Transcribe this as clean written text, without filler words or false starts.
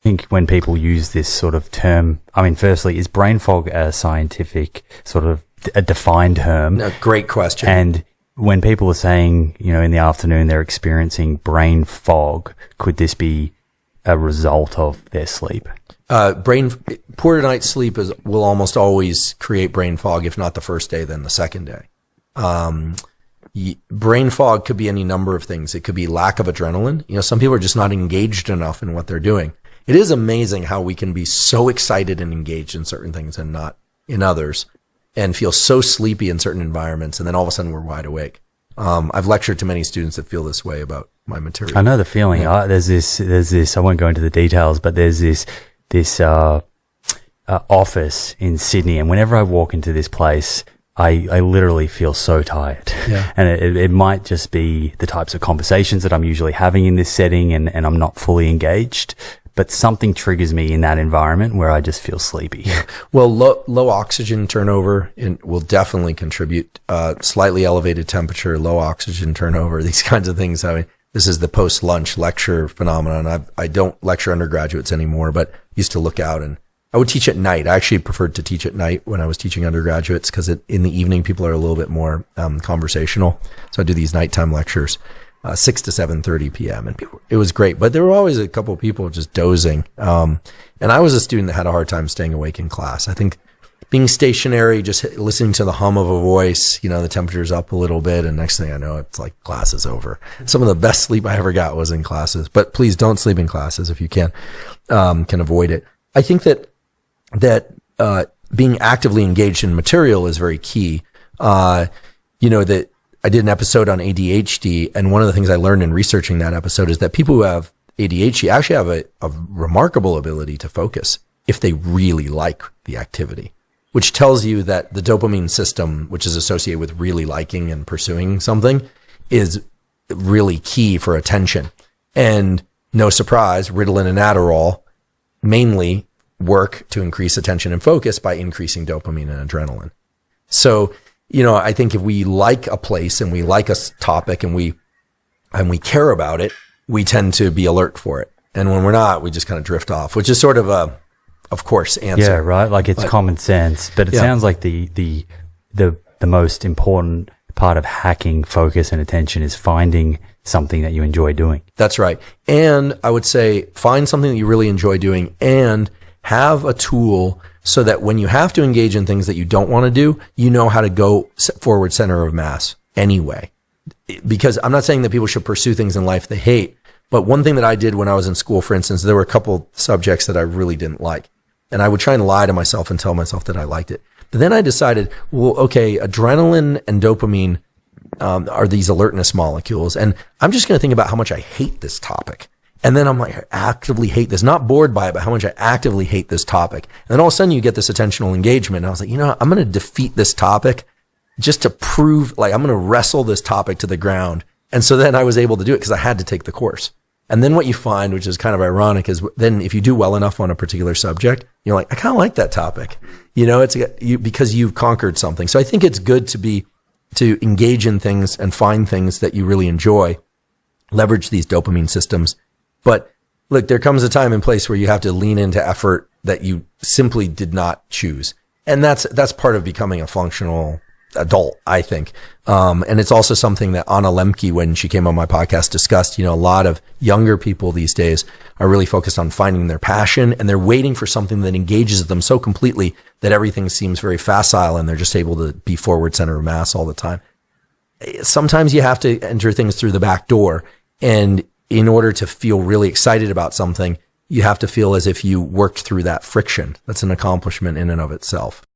I think when people use this sort of term, I mean, firstly, is brain fog a scientific sort of a defined term? No, great question. And when people are saying, in the afternoon they're experiencing brain fog, could this be a result of their sleep? Poor night's sleep will almost always create brain fog, if not the first day, then the second day. Brain fog could be any number of things. It could be lack of adrenaline. Some people are just not engaged enough in what they're doing. It is amazing how we can be so excited and engaged in certain things and not in others, and feel so sleepy in certain environments, and then all of a sudden we're wide awake. I've lectured to many students that feel this way about my material. I know the feeling. Yeah. There's this. I won't go into the details, but there's this office in Sydney, and whenever I walk into this place, I literally feel so tired. Yeah. And it might just be the types of conversations that I'm usually having in this setting, and I'm not fully engaged. But something triggers me in that environment where I just feel sleepy. Well, low oxygen turnover will definitely contribute. Slightly elevated temperature, low oxygen turnover, these kinds of things. I mean, this is the post-lunch lecture phenomenon. I don't lecture undergraduates anymore, but used to look out, and I would teach at night. I actually preferred to teach at night when I was teaching undergraduates, because in the evening people are a little bit more conversational. So I do these nighttime lectures. 6 to 7:30 p.m. and it was great, but there were always a couple of people just dozing. And I was a student that had a hard time staying awake in class. I think being stationary, just listening to the hum of a voice, the temperature's up a little bit, and next thing I know, it's like class is over. Some of the best sleep I ever got was in classes, but please don't sleep in classes if you can avoid it. I think that being actively engaged in material is very key. That I did an episode on ADHD, and one of the things I learned in researching that episode is that people who have ADHD actually have a remarkable ability to focus if they really like the activity, which tells you that the dopamine system, which is associated with really liking and pursuing something, is really key for attention. And no surprise, Ritalin and Adderall mainly work to increase attention and focus by increasing dopamine and adrenaline. So, I think if we like a place and we like a topic and we care about it, we tend to be alert for it. And when we're not, we just kind of drift off, which is sort of of course, answer. Yeah, right. Like it's common sense, but it sounds like the most important part of hacking focus and attention is finding something that you enjoy doing. That's right. And I would say find something that you really enjoy doing and have a tool so that when you have to engage in things that you don't want to do, you know how to go forward center of mass anyway. Because I'm not saying that people should pursue things in life they hate, but one thing that I did when I was in school, for instance, there were a couple subjects that I really didn't like. And I would try and lie to myself and tell myself that I liked it. But then I decided, well, okay, adrenaline and dopamine are these alertness molecules. And I'm just going to think about how much I hate this topic. And then I'm like, I actively hate this, not bored by it, but how much I actively hate this topic. And then all of a sudden you get this attentional engagement. And I was like, I'm going to defeat this topic just to prove, like, I'm going to wrestle this topic to the ground. And so then I was able to do it because I had to take the course. And then what you find, which is kind of ironic, is then if you do well enough on a particular subject, you're like, I kind of like that topic. It's because you've conquered something. So I think it's good to engage in things and find things that you really enjoy, leverage these dopamine systems. But look, there comes a time and place where you have to lean into effort that you simply did not choose. And that's part of becoming a functional adult, I think. And it's also something that Anna Lemke, when she came on my podcast, discussed. A lot of younger people these days are really focused on finding their passion, and they're waiting for something that engages them so completely that everything seems very facile and they're just able to be forward center of mass all the time. Sometimes you have to enter things through the back door, and in order to feel really excited about something, you have to feel as if you worked through that friction. That's an accomplishment in and of itself.